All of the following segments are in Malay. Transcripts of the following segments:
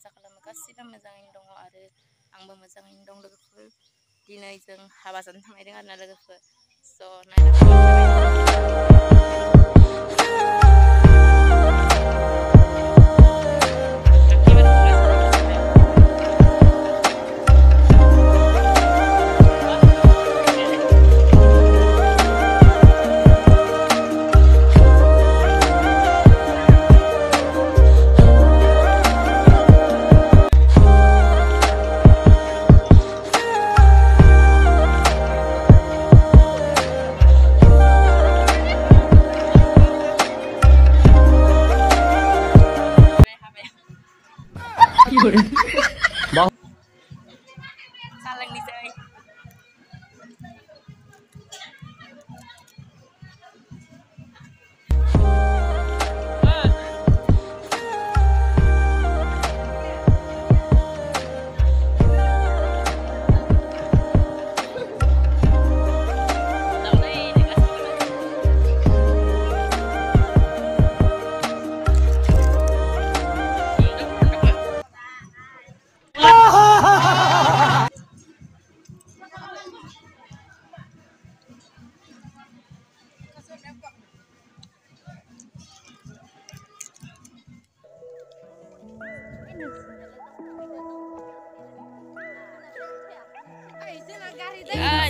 आसा खालामो गासिबो मोजाङैनो दङ आरो आंबो मोजाङैनो दं लोगोफोर दिनै जों हाबा जानो थांनायदों आरोना लोगोफोर स' नायलांबाय Salang-nisay.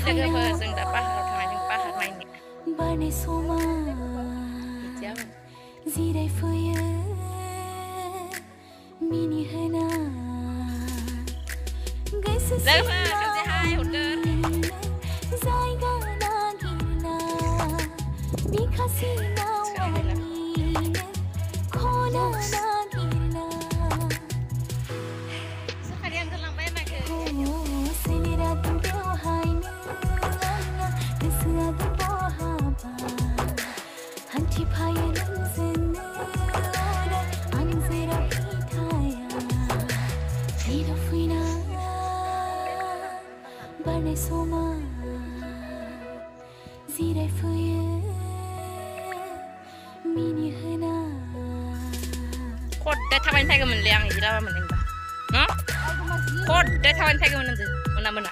Logoफोर जों दा पाहाराव थांनानै पाहार नायनो बारनाय समा जिरायफैयो मिनिहोना गोसो जायगा नागिरना बिखासि नावानिनो खना नागिरना सोलेरा दं बेवहायनो गोसोआ दं बहाबा हान्थिफायो नोंजोंनो आं जेरावखि थाया फैना फैना बारनाय समा जिरायफैयो मिनिहोना खड्डे थाबायनो थायगौमोनलै आं इदि लामा मोनदोंबा न' खड्डे थाबायनो थायगौमोन होनदो मोना मोना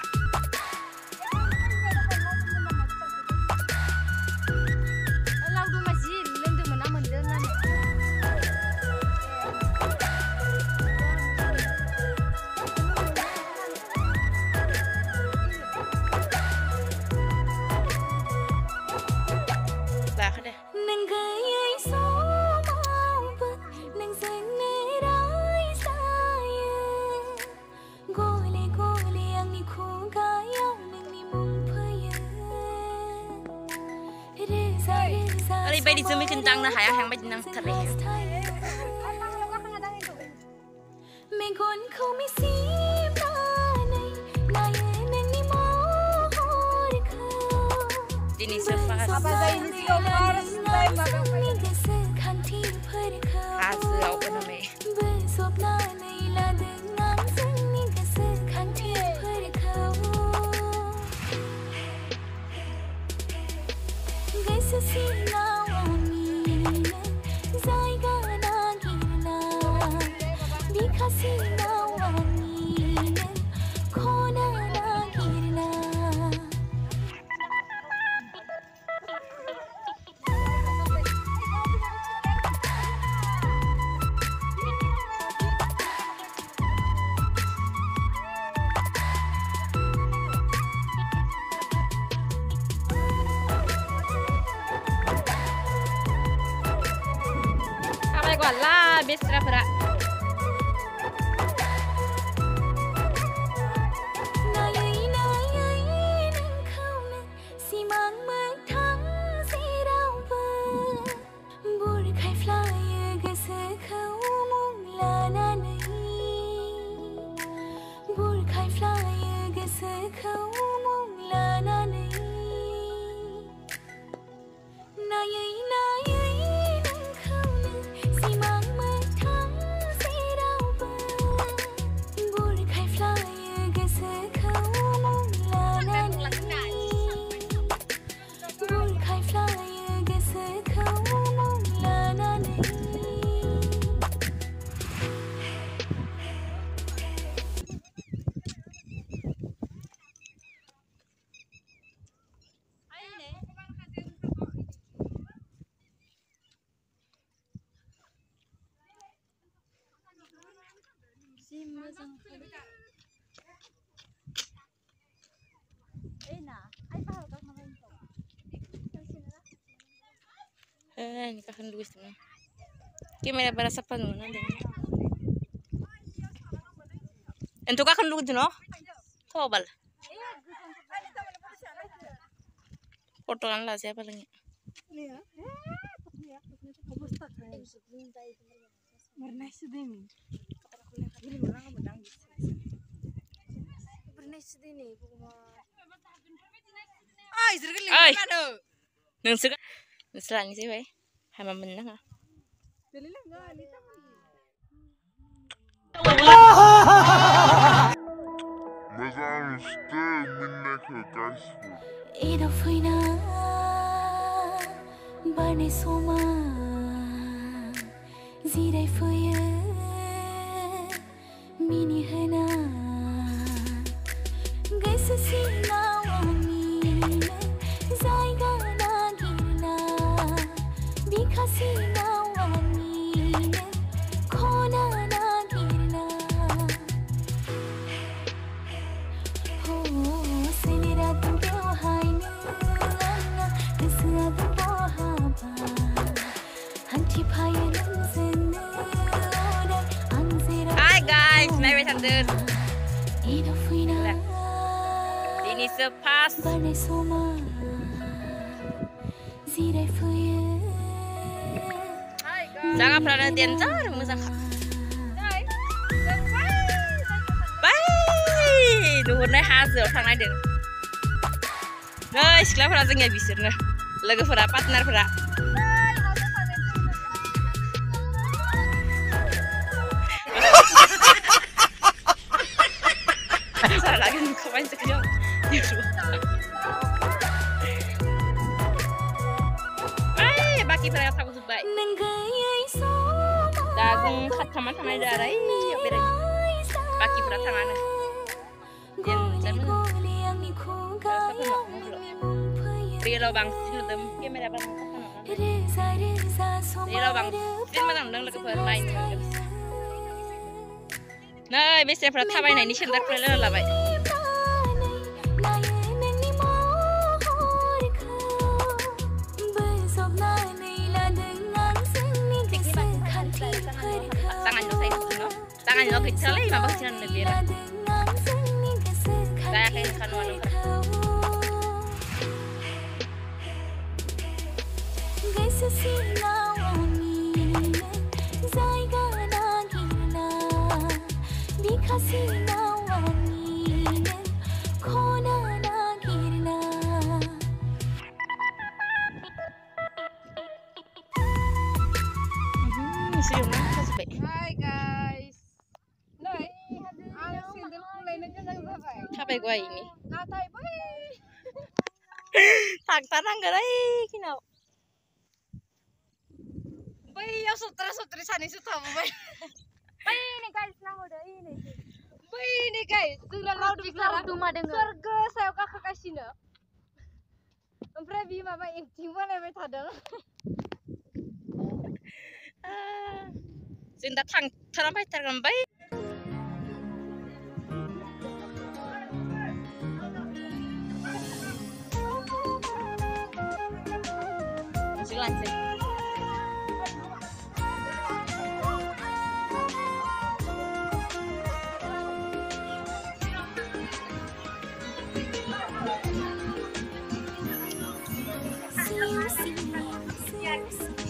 नों गैयै समावबो नोंजोंनो रायज्लायो गले गले आंनि खुगायाव नोंनि मुं फैयो रोजा रोजा ओरैबायदि जोमैखौ दांनो हाया हां बायदि नांथारबाय मेगनखौ मिसिबनानै नायो नोंनि महरखौ दिनैसो हाजोआव बोनानै बोजबनानै लादों आं जोंनि गोसोखांथिफोरखौ गोसो सिङाव आंनिनो जायगा नागिरना बिखा सिङाव आंनिनो खना नागिरना lah बेस्राफोरा नायै नायै नोंखौनो सिमां मोगथां जेरावबो बुरखायफ्लायो गोसोखौ मुं लानानै बुरखायफ्लायो गोसोखौ मुं लानानै नायै नायै नोंखौनो सिमां मोगथां Nikahan Luis na. Kaya may barasa pa nun. Ento ka kan Luis no? Tobal. Foto kan lah siapa lagi? Ay, nung suka, nung sih, bay, hama menang ah. Ida fina bane soma zirai fuye mini hana gaisa sina wani zaiga nagina bikasi na wani kona nagina ho senira tu haine kesada bohaba hanti phayen zenne ora anzera Hi guys, naik sandur. ida fina Ini sepas. bane soma zirai fuye Jangan pernah diantar musak. Bye. Duhurnya hasil thang này được. Guys, kalau pernah tinggal bisir nah. Lagu pernah partner pernah. Salah lagi muka main sekejap. Bye, baki pernah aku subai. nangayay soma Dagang kataman tamay daray. Biray. Baki pernah tangan. goli ang nikugayang Rilo bang sin lo dem. Kaya may dapat ng kapano. reza reza soma Rilo bang sin madang dang lagu pernah lain. Nah, biasa pernah tamay na ini sendar pernah lalabay. Tangan lo saya no. Tangan lo kecil lagi mabang sinan lebih. Saya kayak kan walau. Hi guys. Noi, ang sindel kulay na dyan ang babay. Tapay gua ini. Natay boy. Tak tanang garay kinaw. Boy, yung sutra-sutri sana isu tamu boy. Boy, ini guys, na udah ini. Boy, ini guys, tulang laut bicara. Surga saya kakak kasih na. Ompre bi mama yang timbal yang metadang. Sinta thang tharampai tharampai. Silancing. See you.